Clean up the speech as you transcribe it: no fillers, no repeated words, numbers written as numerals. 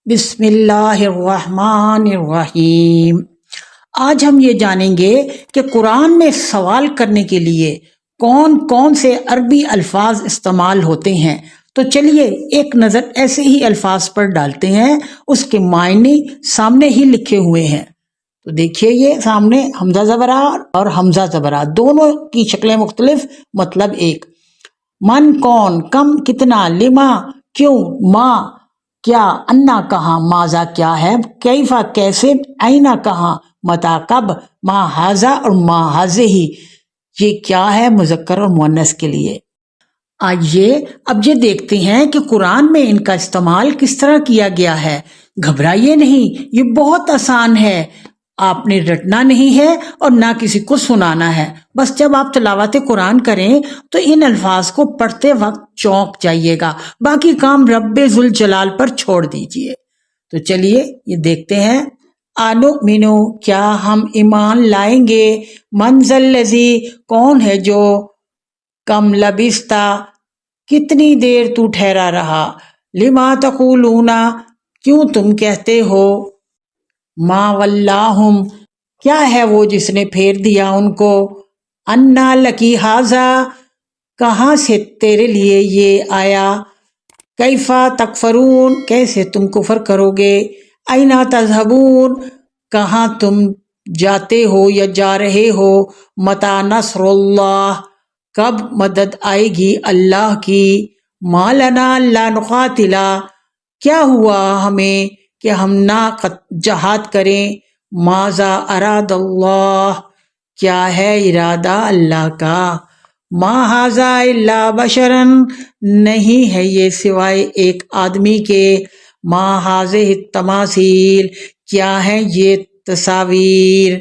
بسم اللہ الرحمن الرحیم۔ آج ہم یہ جانیں گے کہ قرآن میں سوال کرنے کے لیے کون کون سے عربی الفاظ استعمال ہوتے ہیں۔ تو چلیے ایک نظر ایسے ہی الفاظ پر ڈالتے ہیں، اس کے معنی سامنے ہی لکھے ہوئے ہیں۔ تو دیکھیے یہ سامنے حمزہ زبرہ اور حمزہ زبرہ دونوں کی شکلیں مختلف، مطلب ایک۔ من کون، کم کتنا، لما کیوں، ما کیا، انا کہاں، ماذا کیا ہے، کیفا کیسے، اینا کہاں، متا کب، ما ہاذا اور ما ہاذہ یہ کیا ہے مذکر اور مؤنث کے لیے۔ آئیے اب یہ دیکھتے ہیں کہ قرآن میں ان کا استعمال کس طرح کیا گیا ہے۔ گھبرائیے نہیں، یہ بہت آسان ہے، آپ نے رٹنا نہیں ہے اور نہ کسی کو سنانا ہے۔ بس جب آپ تلاوت قرآن کریں تو ان الفاظ کو پڑھتے وقت چونک جائیے گا، باقی کام رب ذوالجلال پر چھوڑ دیجئے۔ تو چلیے یہ دیکھتے ہیں۔ آنؤمنو کیا ہم ایمان لائیں گے، من ذا الذی کون ہے جو، کم لبثتا کتنی دیر تو ٹھہرا رہا، لما تقولون کیوں تم کہتے ہو، ما ولاہم کیا ہے وہ جس نے پھیر دیا ان کو، انا لکی ھذا کہاں سے تیرے لیے یہ آیا، کیفا تکفرون کیسے تم کفر کرو گے، اینا تذہبون کہاں تم جاتے ہو یا جا رہے ہو، متی نصر اللہ کب مدد آئے گی اللہ کی، ما لنا لا نقاتل کیا ہوا ہمیں کہ ہم نہ جہاد کریں، ماذا اراد اللہ کیا ہے ارادہ اللہ کا، ما ھذا الا بشرا نہیں ہے یہ سوائے ایک آدمی کے، ما ھذہ التماثیل کیا ہیں یہ تصاویر۔